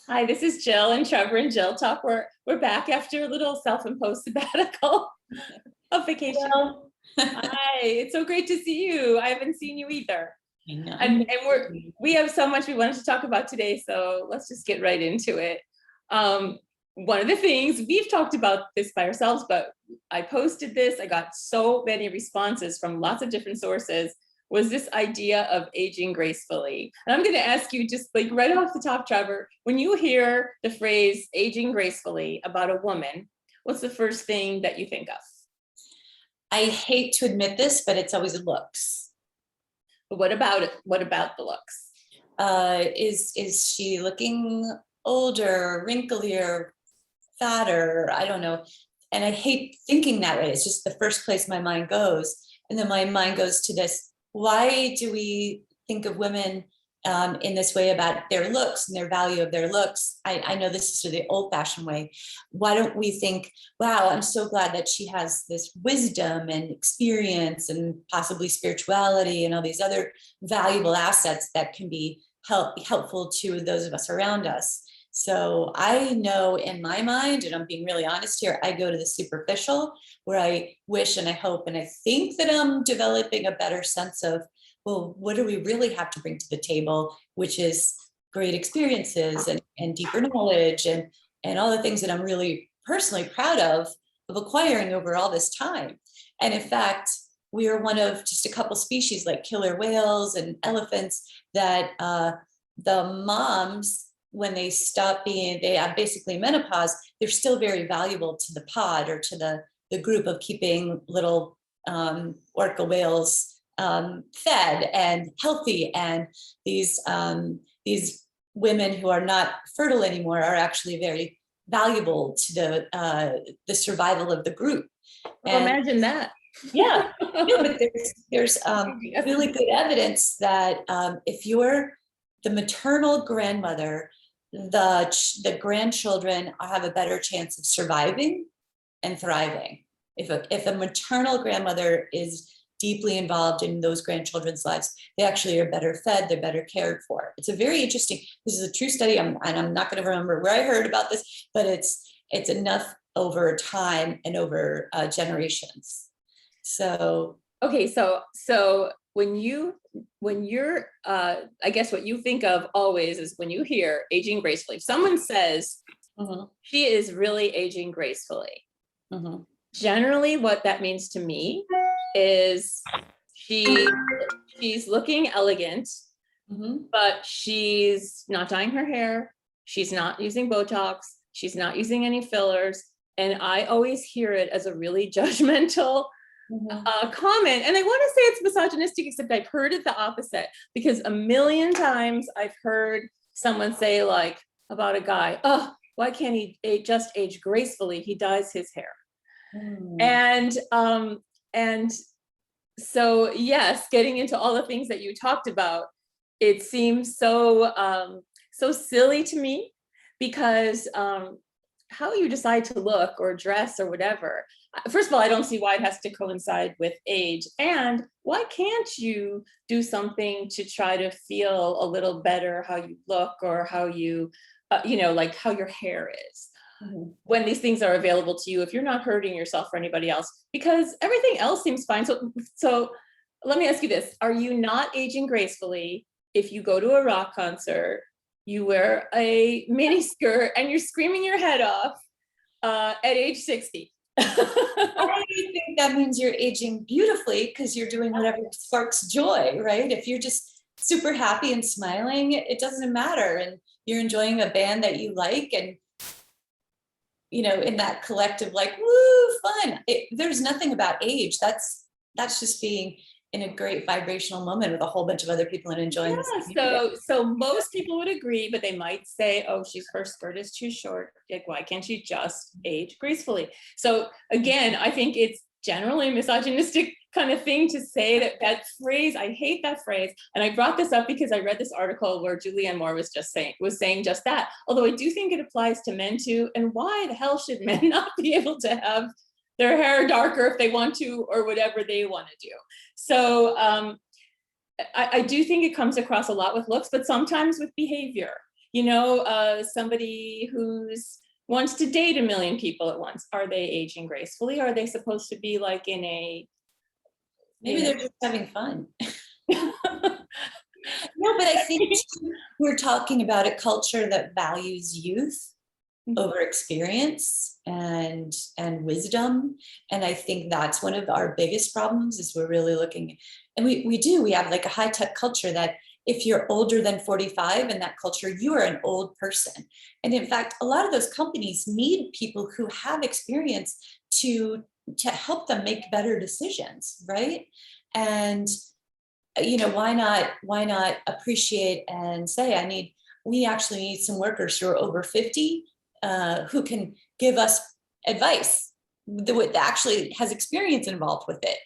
Hi, this is Jill and Trevor and Jill Talk. We're back after a little self-imposed sabbatical of vacation. Well, Hi, it's so great to see you. I haven't seen you either. I know. We have so much we wanted to talk about today, so let's just get right into it. One of the things we've talked about this by ourselves, but I posted this. I got so many responses from lots of different sources. Was this idea of aging gracefully? And I'm going to ask you, just like right off the top, Trevor, when you hear the phrase aging gracefully about a woman, what's the first thing that you think of? I hate to admit this, but it's always looks. But what about it? What about the looks? Is she looking older, wrinklier, fatter? I don't know. And I hate thinking that way. It's just the first place my mind goes. And then my mind goes to this. Why do we think of women in this way about their looks and their value of their looks? I know this is the old-fashioned way. Why don't we think, wow, I'm so glad that she has this wisdom and experience and possibly spirituality and all these other valuable assets that can be helpful to those of us around us. So I know in my mind, and I'm being really honest here, I go to the superficial where I wish and I hope and I think that I'm developing a better sense of, well, what do we really have to bring to the table, which is great experiences and deeper knowledge and all the things that I'm really personally proud of acquiring over all this time. And in fact, we are one of just a couple species like killer whales and elephants that the moms, when they stop being, they have basically menopause, they're still very valuable to the pod or to the group of keeping little orca whales fed and healthy. And these women who are not fertile anymore are actually very valuable to the survival of the group. Well, imagine that. Yeah, but there's really good evidence that if you're the maternal grandmother, the grandchildren have a better chance of surviving and thriving. If a maternal grandmother is deeply involved in those grandchildren's lives, they actually are better fed, they're better cared for. It's a very interesting, this is a true study, and I'm not going to remember where I heard about this, but it's enough over time and over generations. So okay, so when you're I guess what you think of always is when you hear aging gracefully, if someone says she is really aging gracefully, generally what that means to me is she's looking elegant, but she's not dyeing her hair, she's not using Botox, she's not using any fillers, and I always hear it as a really judgmental comment. And I want to say it's misogynistic, except I've heard it the opposite, because a million times I've heard someone say, like, about a guy, oh, why can't he just age gracefully? He dyes his hair. And so, yes, getting into all the things that you talked about, it seems so silly to me, because how you decide to look or dress or whatever, first of all, I don't see why it has to coincide with age. And why can't you do something to try to feel a little better how you look, or how you, like how your hair is, when these things are available to you, if you're not hurting yourself or anybody else, because everything else seems fine. So let me ask you this. Are you not aging gracefully if you go to a rock concert, you wear a mini skirt, and you're screaming your head off at age 60? I think that means you're aging beautifully, because you're doing whatever sparks joy, right? If you're just super happy and smiling, it doesn't matter. And you're enjoying a band that you like, and in that collective, like, woo, fun. There's nothing about age. That's just being in a great vibrational moment with a whole bunch of other people and enjoying this. So most people would agree, but they might say, oh, her skirt is too short. Like, why can't she just age gracefully? So again, I think it's generally a misogynistic kind of thing to say that phrase. I hate that phrase. And I brought this up because I read this article where Julianne Moore was saying just that. Although I do think it applies to men too. And why the hell should men not be able to have their hair darker if they want to, or whatever they want to do? So I do think it comes across a lot with looks, but sometimes with behavior. somebody who's wants to date a million people at once. Are they aging gracefully? Are they supposed to be like in a, Maybe they're just having fun. No, but I think we're talking about a culture that values youth over experience and wisdom. And I think that's one of our biggest problems is we're really looking, and we have like a high tech culture that if you're older than 45 in that culture, you are an old person. And in fact, a lot of those companies need people who have experience to help them make better decisions, right? And why not appreciate and say, we actually need some workers who are over 50 who can give us advice that actually has experience involved with it.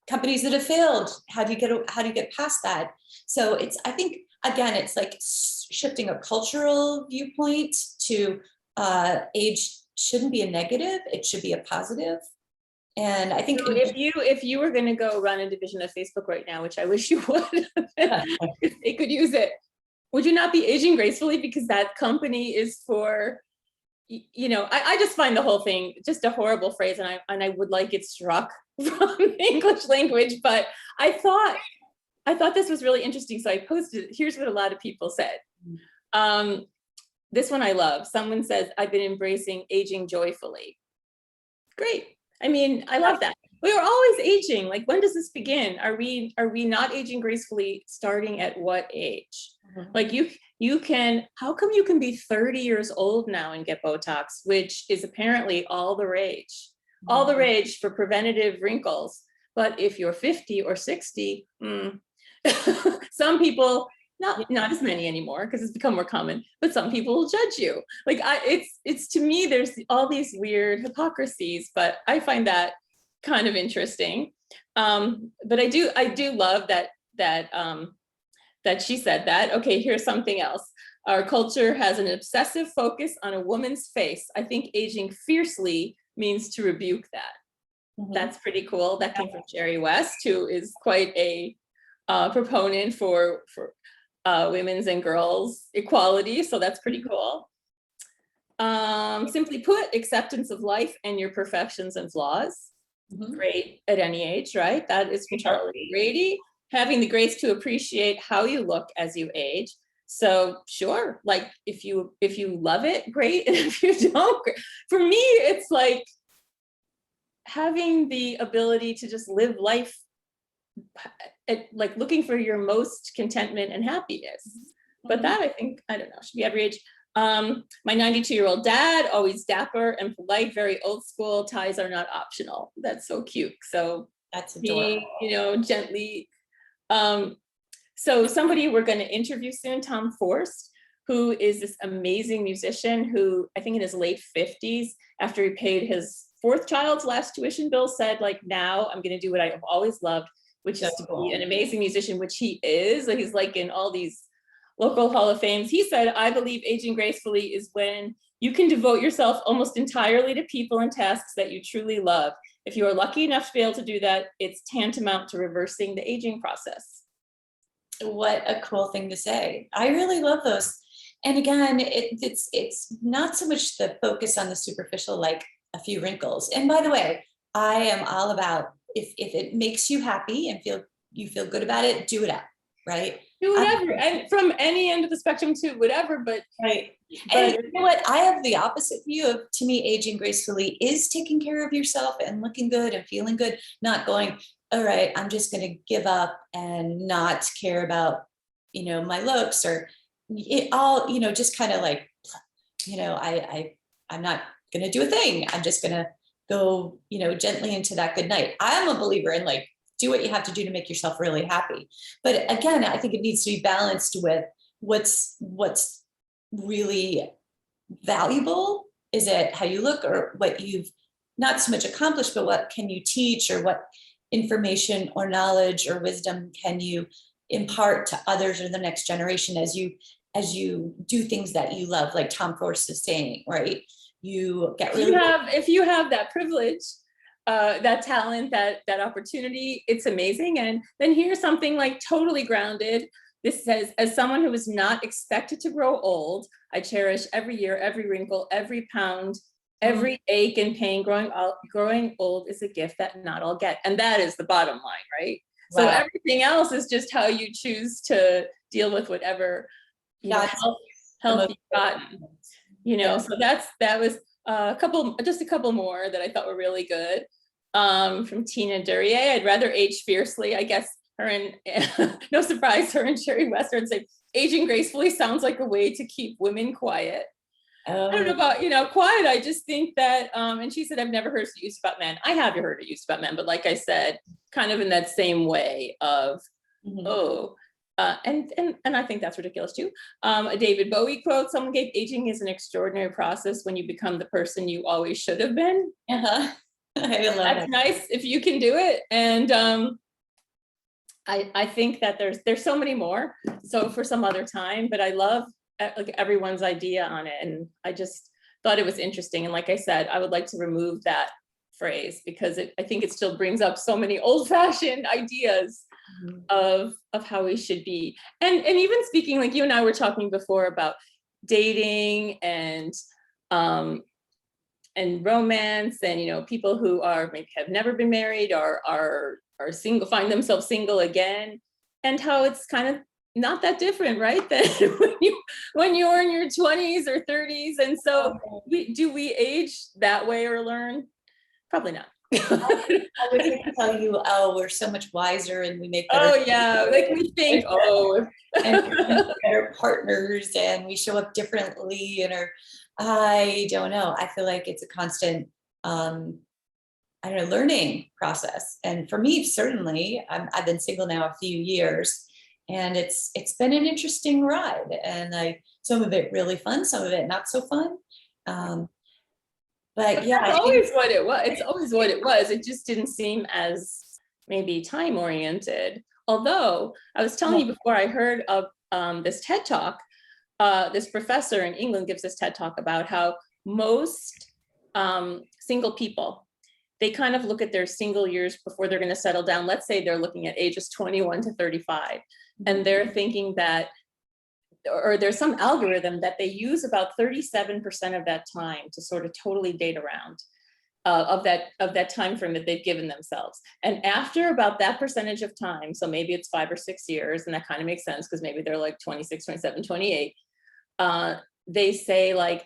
Companies that have failed, how do you get past that? So I think again, it's like shifting a cultural viewpoint to age shouldn't be a negative, it should be a positive. And I think so if you were going to go run a division of Facebook right now, which I wish you would, if they could use it, would you not be aging gracefully? Because that company is for, I just find the whole thing just a horrible phrase, and I would like it struck from the English language. But I thought this was really interesting, so I posted it. Here's what a lot of people said. This one I love. Someone says, "I've been embracing aging joyfully." Great. I love that. We are always aging. Like, when does this begin? Are we not aging gracefully starting at what age? Mm-hmm. Like how come you can be 30 years old now and get Botox, which is apparently all the rage, all the rage for preventative wrinkles. But if you're 50 or 60, some people, not as many anymore because it's become more common, but some people will judge you. Like it's to me, there's all these weird hypocrisies, but I find that kind of interesting. But I do love that she said that. Okay, here's something else. Our culture has an obsessive focus on a woman's face. I think aging fiercely means to rebuke that. Mm-hmm. That's pretty cool. That came from Jerry West, who is quite a proponent for women's and girls equality. So that's pretty cool. Simply put, acceptance of life and your perfections and flaws. Mm-hmm. Great at any age, right? That is from Charlie Grady. Having the grace to appreciate how you look as you age. So sure, like if you love it, great. And if you don't, for me, it's like having the ability to just live life like looking for your most contentment and happiness. But that, I think, I don't know, should be every age. My 92-year-old dad, always dapper and polite, very old school. Ties are not optional. That's so cute. So that's adorable. Gently. So somebody we're going to interview soon, Tom Forst, who is this amazing musician who I think in his late 50s, after he paid his fourth child's last tuition bill, said, like, now I'm going to do what I've always loved, which is to be an amazing musician, which he is. He's like in all these local Hall of Fames. He said, I believe aging gracefully is when you can devote yourself almost entirely to people and tasks that you truly love. If you are lucky enough to be able to do that, it's tantamount to reversing the aging process. What a cool thing to say. I really love those. And again, it's not so much the focus on the superficial, like a few wrinkles. And by the way, I am all about if it makes you happy and you feel good about it, do it up, right? Do whatever, and from any end of the spectrum to whatever, but right. And you know what? I have the opposite view of, to me, aging gracefully is taking care of yourself and looking good and feeling good, not going, all right, I'm just going to give up and not care about, my looks or it all, just kind of like, I'm not going to do a thing. I'm just going to go, gently into that good night. I'm a believer in like, do what you have to do to make yourself really happy. But again, I think it needs to be balanced with what's really valuable. Is it how you look or what you've not so much accomplished, but what can you teach or what information or knowledge or wisdom can you impart to others or the next generation as you do things that you love, like Tom Forst is saying, right? You get really if you have that privilege, that talent, that opportunity, it's amazing. And then here's something like totally grounded, This says, as someone who is not expected to grow old, I cherish every year, every wrinkle, every pound, every ache and pain. Growing old is a gift that not all get. And that is the bottom line, right? So Wow. everything else is just how you choose to deal with whatever, That's health most you've gotten, so that was just a couple more that I thought were really good. From Tina Duryea, I'd rather age fiercely. I guess her and no surprise, her and Sherry Western say aging gracefully sounds like a way to keep women quiet. I don't know about, quiet. I just think that, and she said, I've never heard it used about men. I have heard it used about men, but like I said, kind of in that same way of, and I think that's ridiculous too. A David Bowie quote, someone gave, aging is an extraordinary process when you become the person you always should have been. I love That's it. nice if you can do it. And I think that there's so many more. So for some other time, but I love like everyone's idea on it. And I just thought it was interesting. And like I said, I would like to remove that phrase because I think it still brings up so many old-fashioned ideas of how we should be. And even speaking, like you and I were talking before about dating and romance, and people who are maybe have never been married or are single, find themselves single again, and how it's kind of not that different, right? Than when you're in your 20s or 30s. And so do we age that way or learn? Probably not. I would like to tell you, we're so much wiser and we make better. Oh yeah, like we think, and better partners, and we show up differently. I don't know. I feel like it's a constant, I don't know, learning process. And for me, certainly, I've been single now a few years, and it's been an interesting ride. And some of it really fun, some of it not so fun. But yeah, that's always what it was. It's always what it was. It just didn't seem as maybe time oriented. Although I was telling you before, I heard of this TED talk. This professor in England gives this TED talk about how most single people, they kind of look at their single years before they're going to settle down. Let's say they're looking at ages 21 to 35, and they're thinking that, or there's some algorithm that they use about 37% of that time to sort of totally date around of that time frame that they've given themselves. And after about that percentage of time, so maybe it's 5 or 6 years, and that kind of makes sense because maybe they're like 26, 27, 28. They say like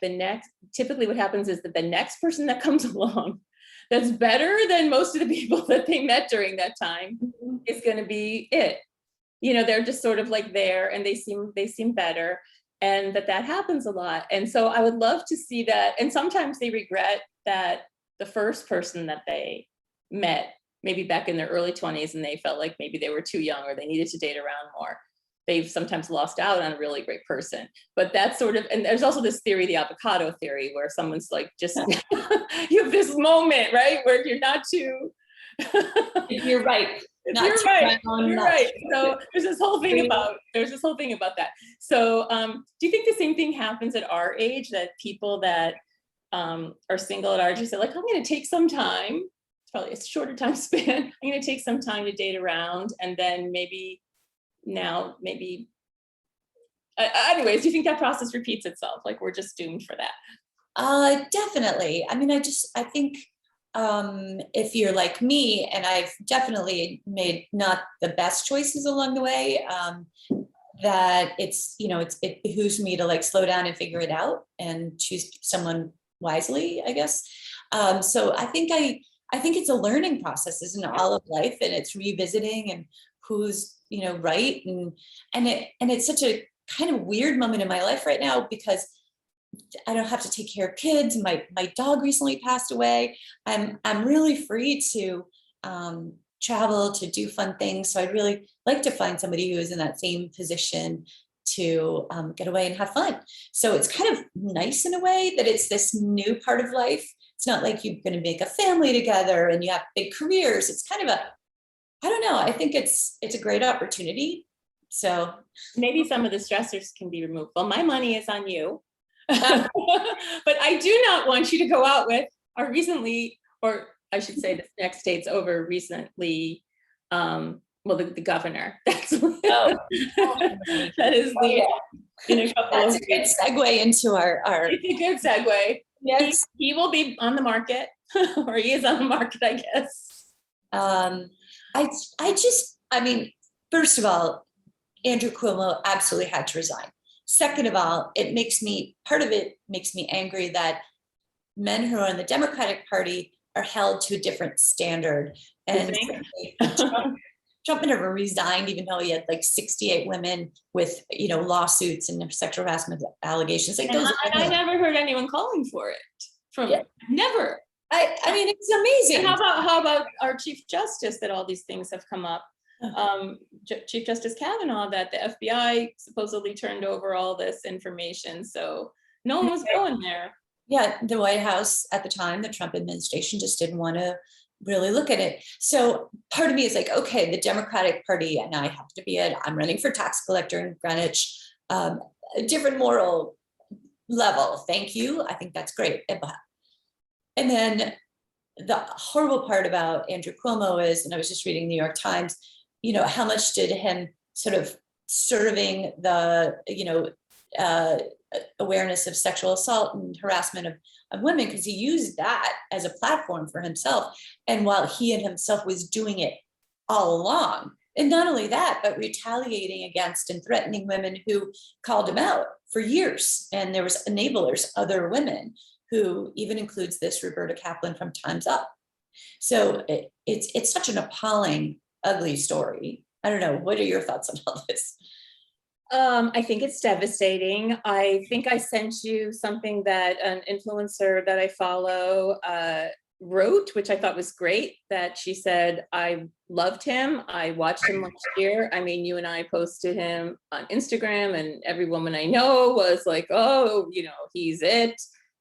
typically what happens is that the next person that comes along that's better than most of the people that they met during that time is going to be it. They're just sort of like there, and they seem better, and that happens a lot. And so I would love to see that. And sometimes they regret that the first person that they met, maybe back in their early 20s, and they felt like maybe they were too young or they needed to date around more. They've sometimes lost out on a really great person. But that's sort of, and there's also this theory, the Avocado Theory, where someone's like, just, you have this moment, right? Where you're not too. You're right. You're right. So there's this whole thing about that. So do you think the same thing happens at our age, that people that are single at our age say like, I'm going to take some time, it's probably a shorter time span, I'm going to take some time to date around, and then maybe anyways, do you think that process repeats itself? Like we're just doomed for that? Definitely. I mean, I think if you're like me, and I've definitely made not the best choices along the way, that it behooves me to like slow down and figure it out and choose someone wisely, I guess. So I think it's a learning process, isn't all of life, and it's revisiting and who's right, and it's such a kind of weird moment in my life right now because I don't have to take care of kids. My dog recently passed away. I'm really free to travel, to do fun things. So I'd really like to find somebody who is in that same position to get away and have fun. So it's kind of nice in a way that it's this new part of life. It's not like you're going to make a family together and you have big careers. It's kind of I don't know. I think it's a great opportunity. So maybe some of the stressors can be removed. Well, my money is on you. But I do not want you to go out with our recently, or I should say this next date's over, recently well, the governor. That's Oh, that is oh, yeah. in a couple That's of a good weeks. segue into our It's a good segue. next. He will be on the market, or he is on the market, I guess. Um, I mean, first of all, Andrew Cuomo absolutely had to resign. Second of all, part of it makes me angry that men who are in the Democratic Party are held to a different standard. And Trump never resigned, even though he had like 68 women with, lawsuits and sexual harassment allegations. Like those. I never heard anyone calling for it. Never. I mean, it's amazing. And how about our Chief Justice, that all these things have come up? Chief Justice Kavanaugh, that the FBI supposedly turned over all this information. So no one was going there. Yeah, the White House at the time, the Trump administration, just didn't want to really look at it. So part of me is like, okay, the Democratic Party, and I happen to be I'm running for tax collector in Greenwich, a different moral level. Thank you. I think that's great. And then the horrible part about Andrew Cuomo is, and I was just reading New York Times, how much did him sort of serving the, awareness of sexual assault and harassment of women, because he used that as a platform for himself. And while he and himself was doing it all along, and not only that, but retaliating against and threatening women who called him out for years. And there was enablers, other women, who even includes this Roberta Kaplan from Time's Up. So it's such an appalling, ugly story. I don't know. What are your thoughts on all this? I think it's devastating. I think I sent you something that an influencer that I follow wrote, which I thought was great, that she said, I loved him. I watched him last year. I mean, you and I posted him on Instagram, and every woman I know was like, oh, he's it.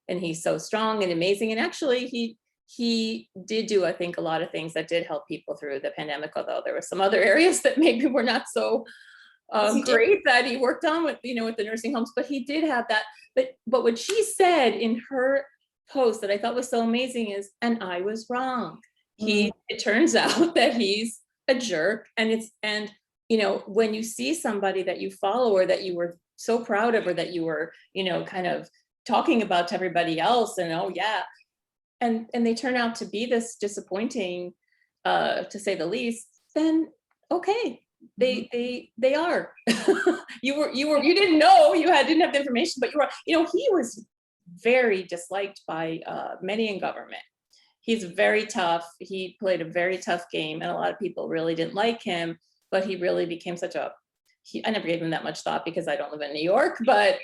And he's so strong and amazing. And actually, he did do, I think, a lot of things that did help people through the pandemic, although there were some other areas that maybe were not so great that he worked on with the nursing homes, but he did have that. But what she said in her post that I thought was so amazing is, and I was wrong. It turns out that he's a jerk. And when you see somebody that you follow or that you were so proud of, or that you were, kind of talking about to everybody else, and oh yeah, and they turn out to be this disappointing, to say the least, then okay. They are. You didn't know, didn't have the information, but he was very disliked by many in government. He's very tough. He played a very tough game, and a lot of people really didn't like him, but he really became I never gave him that much thought because I don't live in New York, but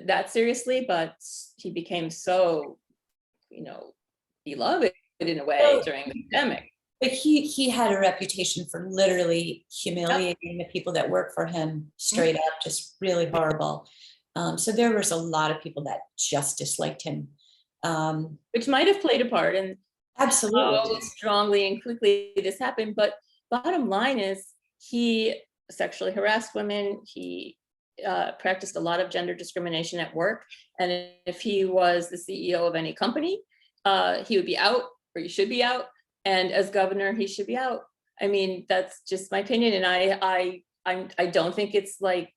that seriously, but he became so, beloved in a way during the pandemic. But he had a reputation for literally humiliating the people that work for him straight up, just really horrible. So there was a lot of people that just disliked him. Which might have played a part in absolutely how strongly and quickly this happened. But bottom line is, he sexually harassed women. He practiced a lot of gender discrimination at work. And if he was the CEO of any company, he would be out, or he should be out. And as governor, he should be out. I mean, that's just my opinion. And I don't think it's like,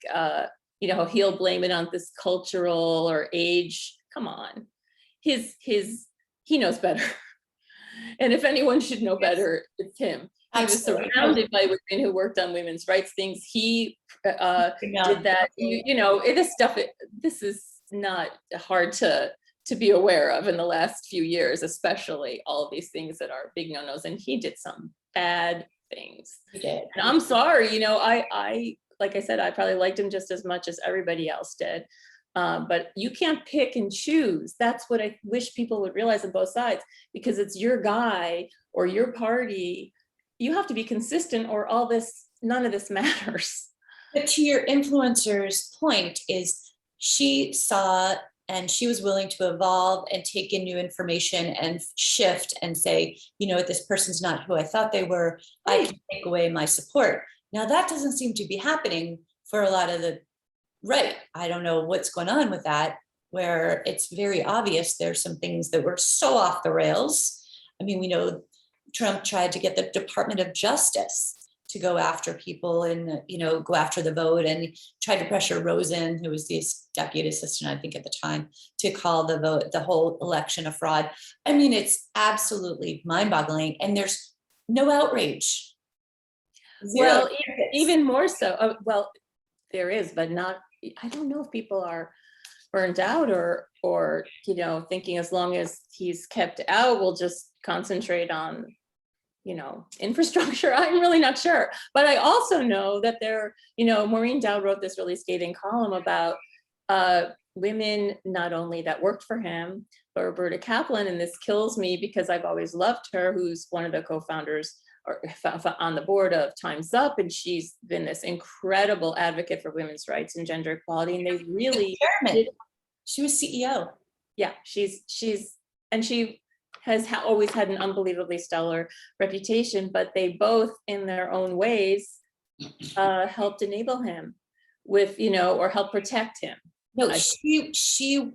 he'll blame it on this cultural or age. Come on. He knows better. And if anyone should know better, it's him. He was surrounded by women who worked on women's rights things. He did that. This is not hard to be aware of in the last few years, especially all of these things that are big no-nos. And he did some bad things. He did. And I'm sorry, I like I said, I probably liked him just as much as everybody else did. But you can't pick and choose. That's what I wish people would realize on both sides, because it's your guy or your party. You have to be consistent, or none of this matters. But to your influencer's point is, she saw and she was willing to evolve and take in new information and shift and say, this person's not who I thought they were. I can take away my support. Now that doesn't seem to be happening for a lot of the right. I don't know what's going on with that, where it's very obvious there's some things that were so off the rails. I mean, we know Trump tried to get the Department of Justice to go after people and, go after the vote, and tried to pressure Rosen, who was the deputy assistant, I think at the time, to call the whole election a fraud. I mean, it's absolutely mind-boggling, and there's no outrage. Zero. Well, even more so. Well, there is, but not. I don't know if people are burned out or thinking as long as he's kept out, we'll just concentrate on infrastructure. I'm really not sure. But I also know that Maureen Dowd wrote this really scathing column about women, not only that worked for him, but Roberta Kaplan, and this kills me because I've always loved her, who's one of the co-founders or on the board of Time's Up, and she's been this incredible advocate for women's rights and gender equality, and they really she was CEO. Yeah, she has always had an unbelievably stellar reputation, but they both in their own ways helped enable him with or help protect him. No, she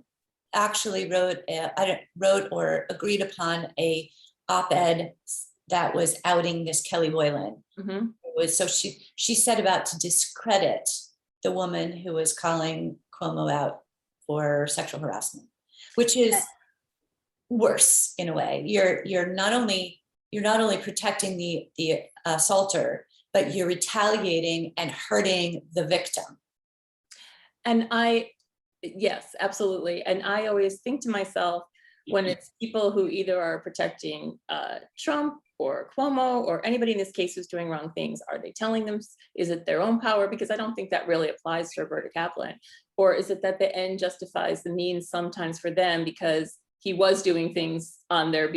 actually wrote or agreed upon a op-ed that was outing this Kelly Boylan. Mm-hmm. It was, so she set about to discredit the woman who was calling Cuomo out for sexual harassment, which is worse in a way. You're not only protecting the assaulter, but you're retaliating and hurting the victim. And yes, absolutely. And I always think to myself, when it's people who either are protecting Trump or Cuomo or anybody in this case who's doing wrong things, are they telling them, is it their own power? Because I don't think that really applies to Roberta Kaplan. Or is it that the end justifies the means sometimes for them because he was doing things on their,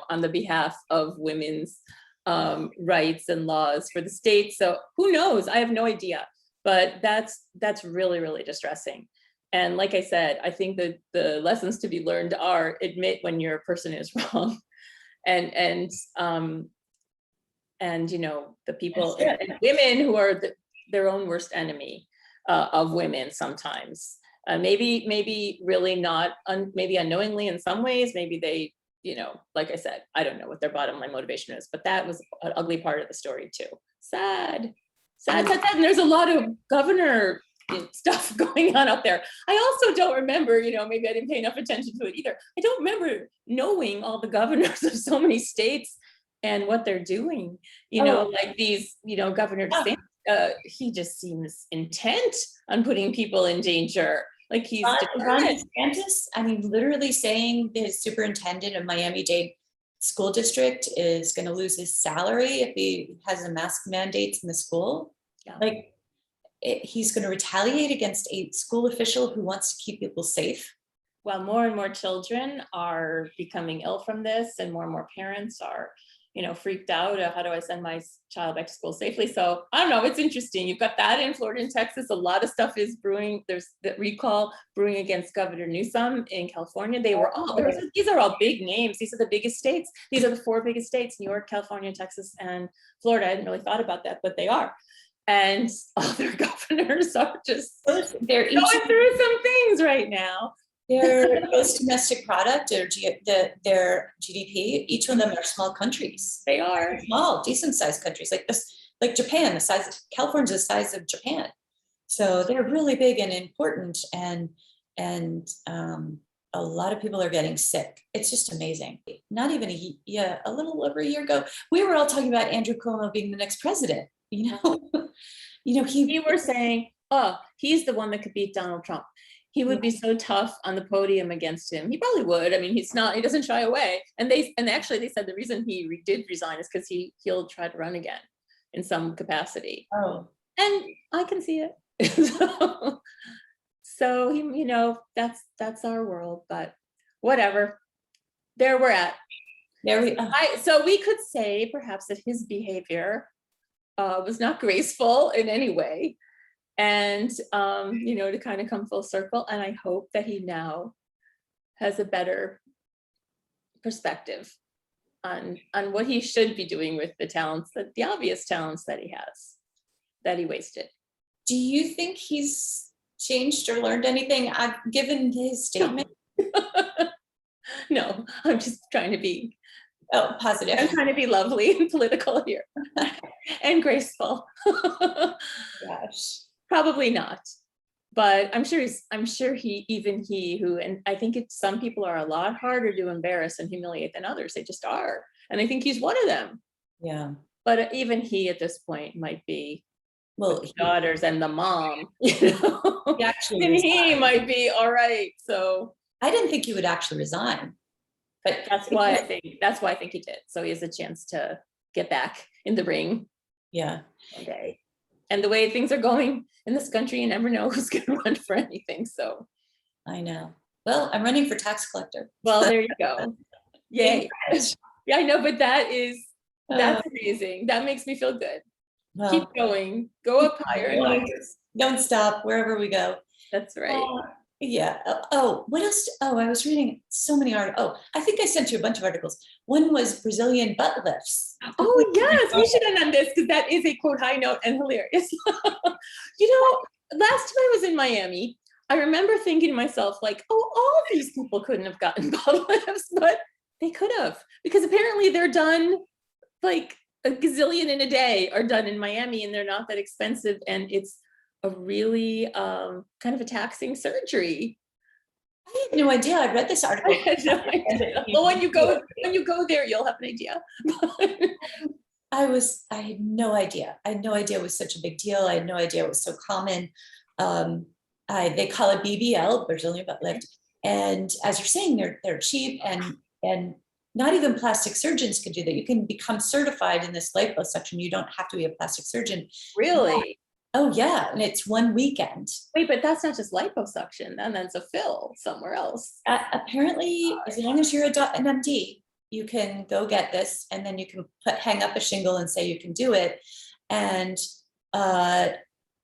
on the behalf of women's rights and laws for the state. So who knows? I have no idea. But that's really, really distressing. And like I said, I think that the lessons to be learned are admit when your person is wrong, and the people and women who are their own worst enemy of women sometimes. Maybe really not, maybe unknowingly in some ways. Maybe they, like I said, I don't know what their bottom line motivation is, but that was an ugly part of the story too. Sad. And there's a lot of governor stuff going on up there. I also don't remember, maybe I didn't pay enough attention to it either. I don't remember knowing all the governors of so many states and what they're doing, like these, Governor DeSantis, he just seems intent on putting people in danger. Like he's Ron DeSantis, I mean, literally saying the superintendent of Miami-Dade school district is going to lose his salary if he has a mask mandates in the school. Yeah. Like he's going to retaliate against a school official who wants to keep people safe. Well, more and more children are becoming ill from this, and more parents are, freaked out. How do I send my child back to school safely? So I don't know. It's interesting. You've got that in Florida and Texas. A lot of stuff is brewing. There's the recall brewing against Governor Newsom in California. These are all big names. These are the biggest states. These are the 4 biggest states: New York, California, Texas, and Florida. I hadn't really thought about that, but they are. And all their governors are just they're going through some things right now. Their gross domestic product or their GDP, each one of them are small countries. They are small, decent sized countries like this, like Japan, California's the size of Japan. So they're really big and important, and a lot of people are getting sick. It's just amazing. Not even a little over a year ago, we were all talking about Andrew Cuomo being the next president. We were saying, oh, he's the one that could beat Donald Trump. He would be so tough on the podium against him. He probably would. I mean, he doesn't shy away. And actually they said the reason he did resign is because he'll try to run again in some capacity. Oh, and I can see it. So that's our world, but whatever. There we're at. So we could say perhaps that his behavior was not graceful in any way, and to kind of come full circle. And I hope that he now has a better perspective on what he should be doing with the talents, the obvious talents that he has, that he wasted. Do you think he's changed or learned anything given his statement? No, I'm just trying to be Oh, I'm positive. trying to be lovely and political here and graceful. Gosh. Probably not. But I'm sure he who, and I think it's, some people are a lot harder to embarrass and humiliate than others. They just are. And I think he's one of them. Yeah. But even he at this point might be Well, with the daughters and the mom, you know, he actually and he resigned. might be all right. So I didn't think he would actually resign, but that's why I think he did. So he has a chance to get back in the ring yeah, one day. And the way things are going in this country, you never know who's going to run for anything. So, I know. Well, I'm running for tax collector. well, there you go. Yay. Yeah, I know, but Uh, that's amazing. That makes me feel good. well, Keep going. Go up higher and higher. don't stop wherever we go. That's right. Yeah. Oh, what else? Oh, I was reading so many articles. Oh, I think I sent you a bunch of articles. One was Brazilian butt lifts. Oh, yes, we should end on this because that is a quote high note and hilarious. You know, last time I was in Miami, I remember thinking to myself, like, oh, all of these people couldn't have gotten butt lifts, but they could have, because apparently they're done, like a gazillion in a day are done in Miami, and they're not that expensive. And it's a really kind of a taxing surgery. I had no idea. I read this article. I had no idea. Well, when you go there, you'll have an idea. I had no idea. I had no idea it was such a big deal. I had no idea it was so common. They call it BBL, Brazilian butt lift. And as you're saying, they're cheap, and not even plastic surgeons could do that. You can become certified in this liposuction. You don't have to be a plastic surgeon. Really? Oh yeah, and it's one weekend. Wait, but that's not just liposuction, then that's a fill somewhere else. Apparently, as long as you're an MD, you can go get this, and then you can hang up a shingle and say you can do it. And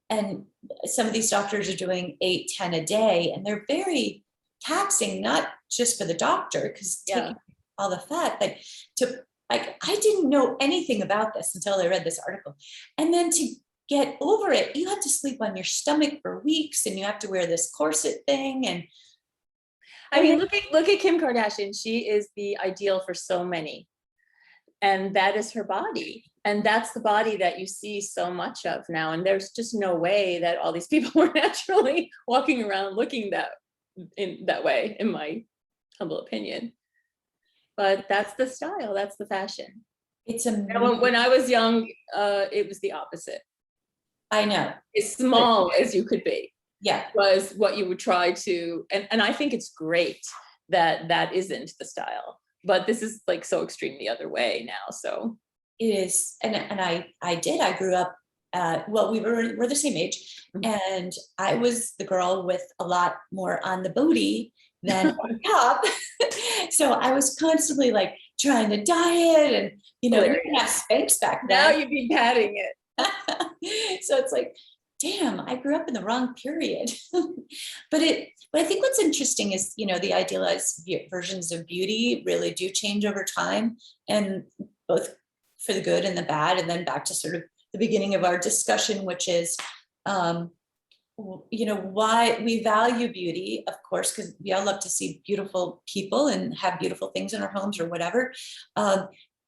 and some of these doctors are doing 8, 10 a day, and they're very taxing, not just for the doctor, because taking all the fat, but to, like, I didn't know anything about this until I read this article. And then to get over it, you have to sleep on your stomach for weeks, and you have to wear this corset thing. And I mean, look at Kim Kardashian. She is the ideal for so many, and that is her body, and that's the body that you see so much of now. And there's just no way that all these people were naturally walking around looking that way, in my humble opinion. But that's the style, that's the fashion. it's When I was young, it was the opposite. I know. As small as you could be, Yeah, was what you would try to, and I think it's great that isn't the style, but this is like so extreme the other way now. So it is. And I grew up, well, we're the same age, and I was the girl with a lot more on the booty than on top. So I was constantly like trying to diet, and we didn't have Spanx back then. Now you'd be patting it. So it's like, damn, I grew up in the wrong period. But I think what's interesting is, the idealized versions of beauty really do change over time, and both for the good and the bad. And then back to sort of the beginning of our discussion, which is, why we value beauty, of course, because we all love to see beautiful people and have beautiful things in our homes or whatever.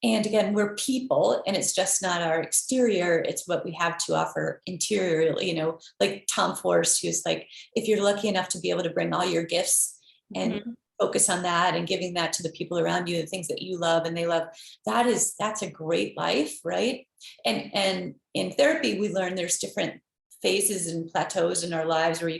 And again, we're people, and it's just not our exterior, it's what we have to offer interiorly, like Tom Force, who's like, if you're lucky enough to be able to bring all your gifts and focus on that and giving that to the people around you, the things that you love and they love, that's a great life, right? And in therapy, we learn there's different phases and plateaus in our lives where you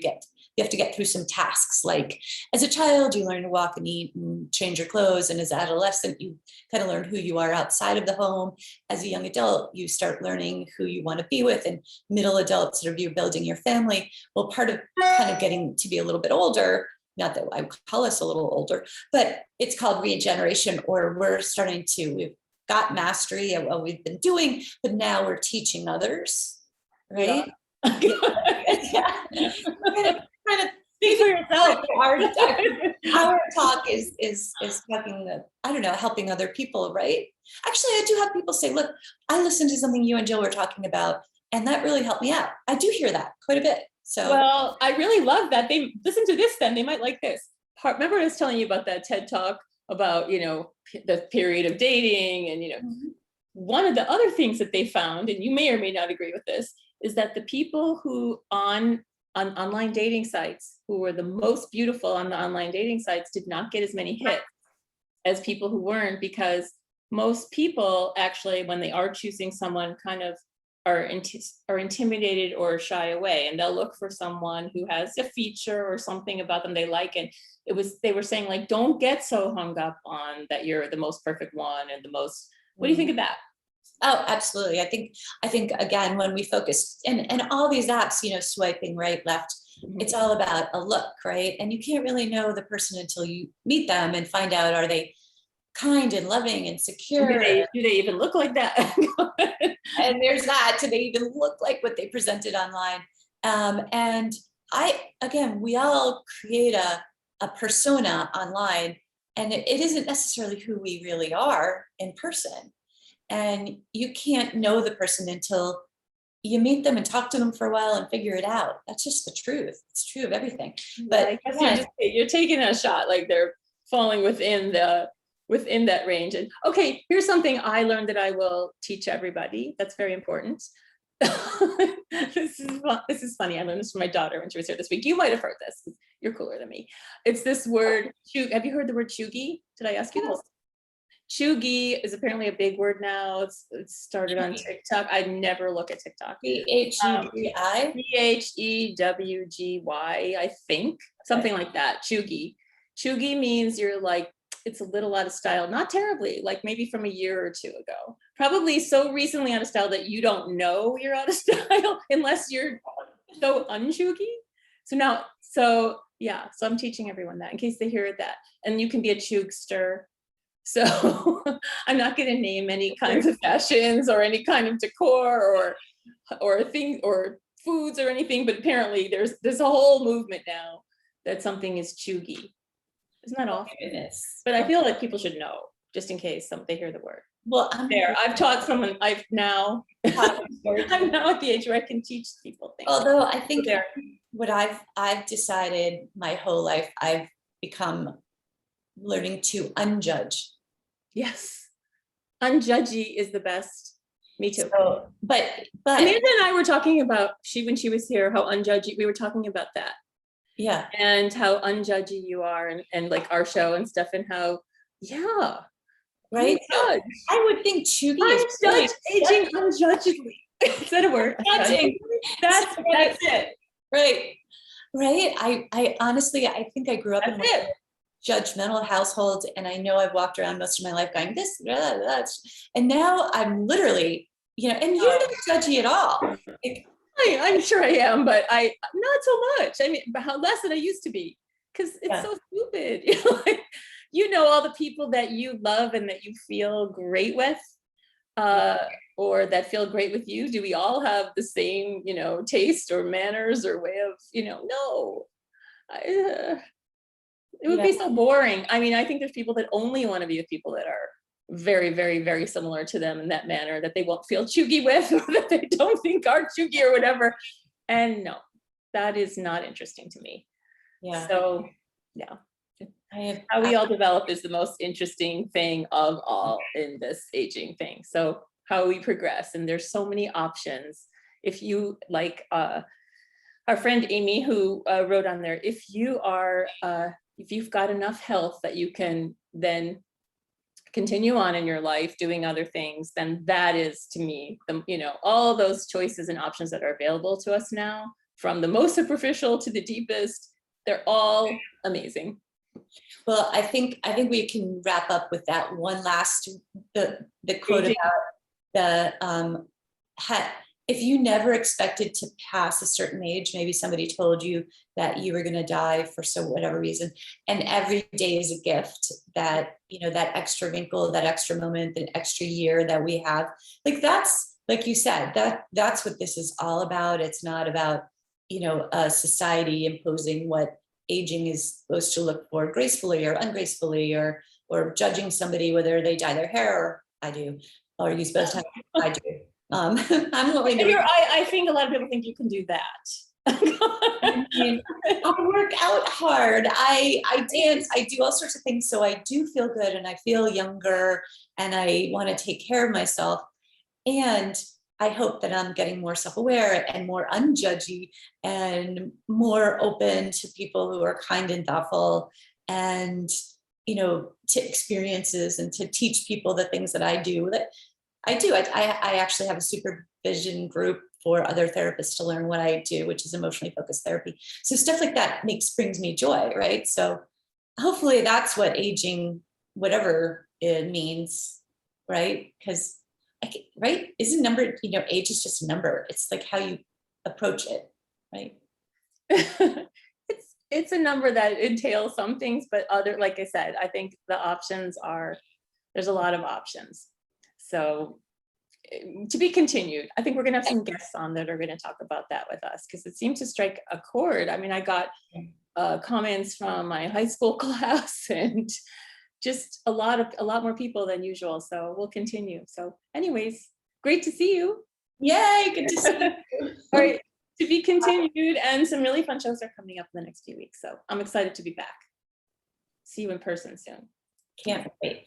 have to get through some tasks. Like as a child, you learn to walk and eat and change your clothes. And as an adolescent, you kind of learn who you are outside of the home. As a young adult, you start learning who you want to be with. And middle adult, sort of you're building your family. Well, part of kind of getting to be a little bit older, not that I would call us a little older, but it's called regeneration, or we've got mastery of what we've been doing, but now we're teaching others, right? Yeah. Kind of speak for yourself. Our talk is talking, I don't know, helping other people, right? Actually, I do have people say, look, I listened to something you and Jill were talking about, and that really helped me out. I do hear that quite a bit. So, well, I really love that. They listen to this, then they might like this part. Remember I was telling you about that TED Talk about, the period of dating and, Mhm. one of the other things that they found, and you may or may not agree with this, is that the people who on online dating sites who were the most beautiful on the online dating sites did not get as many hits as people who weren't, because most people actually, when they are choosing someone, kind of are intimidated or shy away, and they'll look for someone who has a feature or something about them they like. And they were saying, like, don't get so hung up on that you're the most perfect one and the most. What do you think of that? Oh, absolutely. I think again, when we focus and all these apps, swiping right, left, Mhm. it's all about a look, right? And you can't really know the person until you meet them and find out, are they kind and loving and And do secure? they even look like that? And there's that. Do they even look like what they presented online? And again, we all create a persona online, and it isn't necessarily who we really are in person. And you can't know the person until you meet them and talk to them for a while and figure it out. That's just the truth. It's true of everything. Yeah, But I guess again, you're taking a shot, like they're falling within that range. And okay, here's something I learned that I will teach everybody. That's very important. This is funny. I learned this from my daughter when she was here this week. You might have heard this. 'Cause you're cooler than me. It's this word. Have you heard the word chuggy? Did I ask you this? Chuggy is apparently a big word now. It's started on TikTok. I never look at TikTok. Chugui. Phewggy, I think, something like that. Chuggy. Chuggy means you're like, it's a little out of style, not terribly, like maybe from a year or two ago. Probably so recently out of style that you don't know you're out of style unless you're so unchuggy. So yeah, so I'm teaching everyone that in case they hear that. And you can be a chugster. So I'm not going to name any kinds of fashions or any kind of decor or things or foods or anything, but apparently there's a whole movement now that something is chuggy. Isn't that awful? Goodness. But I feel like people should know, just in case they hear the word. Well, There, I've taught someone. I'm now at the age where I can teach people things. although I think There. what I've decided my whole life, I've become learning to unjudge. Yes, unjudgy is the best. Me too. So, but Amanda and I were talking about when she was here, how unjudgy. We were talking about that yeah, and how unjudgy you are, and like our show and stuff, and how yeah, right. So unjudged. I would think chuggy is really Unjudged, aging unjudgedly. Is that a word? judging. That's it. Right. Right. I honestly, I think I grew up in That's it. judgmental household, and I know I've walked around most of my life going this, that's, and now I'm literally, and you're not judgy at all. Like, I'm sure I am, but not so much. I mean, how less than I used to be, because it's yeah. so stupid. All the people that you love and that you feel great with, or that feel great with you. Do we all have the same, taste or manners or way of, no. It would be so boring. I mean, I think there's people that only want to be with people that are very, very, very similar to them in that manner, that they won't feel chuggy with, or that they don't think are chuggy or whatever. And no, that is not interesting to me. Yeah. So yeah. How we all develop is the most interesting thing of all in this aging thing. So how we progress, and there's so many options. If you like our friend Amy, who wrote on there, if you've got enough health that you can then continue on in your life doing other things, then that is, to me, all those choices and options that are available to us now, from the most superficial to the deepest, they're all amazing. Well, I think we can wrap up with that one last the quote Aging. about the if you never expected to pass a certain age, maybe somebody told you that you were going to die for whatever reason, and every day is a gift, that that extra wrinkle, that extra moment, that extra year that we have, like that's, like you said, that's what this is all about. It's not about a society imposing what aging is supposed to look for, gracefully or ungracefully, or judging somebody whether they dye their hair, or I do, or use Botox. I do. I'm willing to. I think a lot of people think you can do that. I mean, I work out hard. I dance. I do all sorts of things. So I do feel good and I feel younger and I want to take care of myself. And I hope that I'm getting more self-aware and more unjudgy and more open to people who are kind and thoughtful and, you know, to experiences and to teach people the things that I do. That I do. I actually have a supervision group for other therapists to learn what I do, which is emotionally focused therapy. So stuff like that brings me joy, right? So hopefully that's what aging, whatever it means, right? Because right, isn't number, you know, age is just a number. It's like how you approach it, right? It's a number that entails some things, but other, like I said, I think the options are, there's a lot of options. So to be continued. I think we're gonna have some guests on that are gonna talk about that with us, because it seemed to strike a chord. I mean, I got comments from my high school class and just a lot more people than usual. So we'll continue. So anyways, great to see you. Yay, good to see you. All right, to be continued, and some really fun shows are coming up in the next few weeks. So I'm excited to be back. See you in person soon. Can't wait.